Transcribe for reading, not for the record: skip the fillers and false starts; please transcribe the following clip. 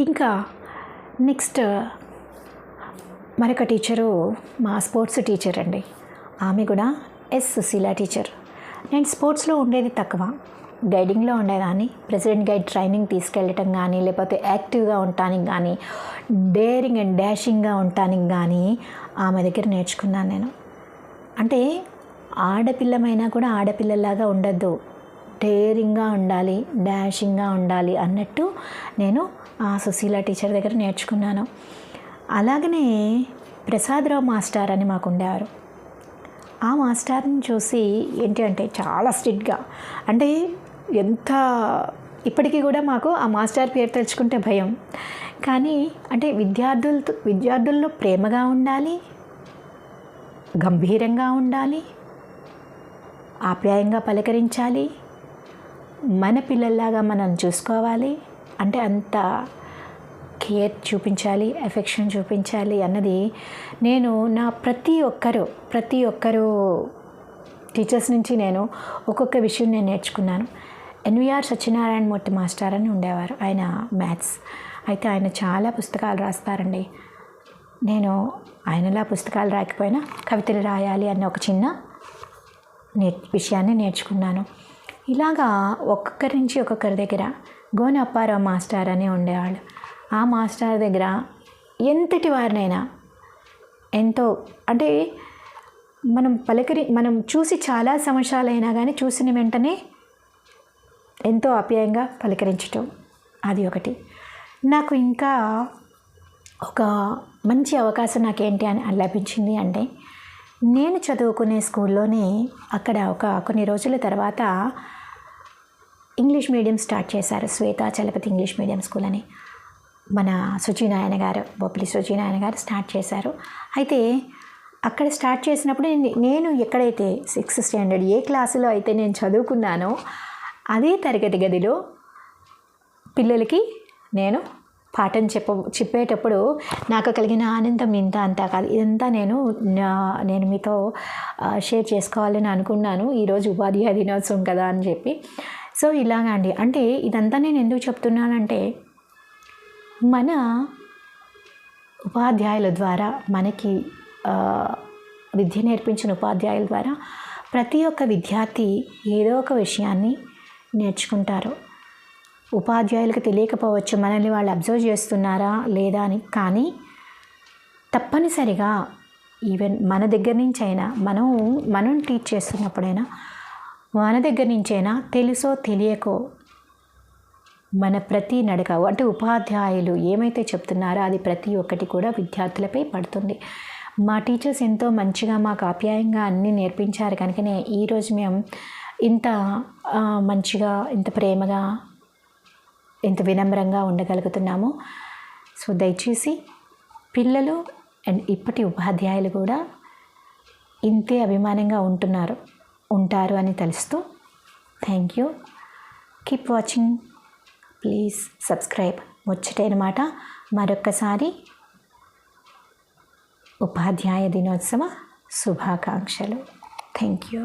ఇంకా నెక్స్ట్ మరొక టీచరు మా స్పోర్ట్స్ టీచర్ అండి. ఆమె కూడా ఎస్ సుశీల టీచర్. నేను స్పోర్ట్స్లో ఉండేది తక్కువ, గైడింగ్లో ఉండేదాన్ని. ప్రెసిడెంట్ గైడ్ ట్రైనింగ్ తీసుకెళ్ళటం కానీ, లేకపోతే యాక్టివ్గా ఉండటానికి కానీ, డేరింగ్ అండ్ డాషింగ్గా ఉండటానికి కానీ ఆమె దగ్గర నేర్చుకున్నాను నేను. అంటే ఆడపిల్లమైనా కూడా ఆడపిల్లలాగా ఉండద్దు, డేరింగ్గా ఉండాలి, డాషింగ్గా ఉండాలి అన్నట్టు నేను ఆ సుశీల టీచర్ దగ్గర నేర్చుకున్నాను. అలాగనే ప్రసాదరావు మాస్టర్ అని మాకు ఉండేవారు. ఆ మాస్టర్ని చూసి ఏంటి అంటే చాలా స్ట్రిక్ట్గా, అంటే ఎంత ఇప్పటికీ కూడా మాకు ఆ మాస్టర్ పేరు తెలుసుకుంటే భయం. కానీ అంటే విద్యార్థుల్లో ప్రేమగా ఉండాలి, గంభీరంగా ఉండాలి, ఆప్యాయంగా పలకరించాలి, మన పిల్లల్లాగా మనం చూసుకోవాలి, అంటే అంత కేర్ చూపించాలి, ఎఫెక్షన్ చూపించాలి అన్నది నేను నా ప్రతి ఒక్కరు టీచర్స్ నుంచి నేను ఒక్కొక్క విషయం నేను నేర్చుకున్నాను. ఎన్విఆర్ సత్యనారాయణ మూర్తి మాస్టర్ అని ఉండేవారు. ఆయన మ్యాథ్స్. అయితే ఆయన చాలా పుస్తకాలు రాస్తారండి. నేను ఆయనలా పుస్తకాలు రాకపోయినా కవితలు రాయాలి అన్న ఒక చిన్న విషయాన్ని నేర్చుకున్నాను. ఇలాగా ఒక్కొక్కరి నుంచి ఒక్కొక్కరి దగ్గర గోనె అప్పారావు మాస్టర్ అని ఉండేవాళ్ళు. ఆ మాస్టర్ దగ్గర ఎంతటి వారినైనా ఎంతో, అంటే మనం చూసి చాలా సంవత్సరాలైనా కానీ చూసిన వెంటనే ఎంతో ఆప్యాయంగా పలకరించటం, అది ఒకటి. నాకు ఇంకా ఒక మంచి అవకాశం నాకేంటి అని లభించింది అంటే, నేను చదువుకునే స్కూల్లోనే అక్కడ కొన్ని రోజుల తర్వాత ఇంగ్లీష్ మీడియం స్టార్ట్ చేశారు. Shweta Chalapathi English medium school అని మన సుజీనాయన గారు, బొప్పిలి సుజీనాయన గారు స్టార్ట్ చేశారు. అయితే అక్కడ స్టార్ట్ చేసినప్పుడు నేను ఎక్కడైతే 6th స్టాండర్డ్ ఏ క్లాసులో అయితే నేను చదువుకున్నానో అదే తరగతి గదిలో పిల్లలకి నేను పాఠం చెప్పేటప్పుడు నాకు కలిగిన ఆనందం ఇంత అంతా కాదు. ఇదంతా నేను మీతో షేర్ చేసుకోవాలని అనుకున్నాను, ఈరోజు ఉపాధ్యాయ దినోత్సవం కదా అని చెప్పి. సో ఇలాగా అండి. అంటే ఇదంతా నేను ఎందుకు చెప్తున్నానంటే, మన ఉపాధ్యాయుల ద్వారా, మనకి విద్య నేర్పించిన ఉపాధ్యాయుల ద్వారా ప్రతి ఒక్క విద్యార్థి ఏదో ఒక విషయాన్ని నేర్చుకుంటారు. ఉపాధ్యాయులకు తెలియకపోవచ్చు మనల్ని వాళ్ళు అబ్జర్వ్ చేస్తున్నారా లేదా అని, కానీ తప్పనిసరిగా ఈవెన్ మన దగ్గర నుంచి అయినా మనం టీచ్ చేస్తున్నప్పుడైనా మన దగ్గర నుంచైనా తెలుసో తెలియకో మన ప్రతి నడక, అంటే ఉపాధ్యాయులు ఏమైతే చెప్తున్నారో అది ప్రతి ఒక్కటి కూడా విద్యార్థులపై పడుతుంది. మా టీచర్స్ ఎంతో మంచిగా మాకు ఆప్యాయంగా అన్నీ నేర్పించారు కనుకనే ఈరోజు మేము ఇంత మంచిగా, ఇంత ప్రేమగా, ఇంత వినమ్రంగా ఉండగలుగుతున్నాము. సో దయచేసి పిల్లలు అండ్ ఇప్పటి ఉపాధ్యాయులు కూడా ఇంతే అభిమానంగా ఉంటారు అని తెలుస్తూ, thank you, keep watching, please subscribe. ముచ్చటైనమాట. మరొక్కసారి ఉపాధ్యాయ దినోత్సవ శుభాకాంక్షలు. Thank you.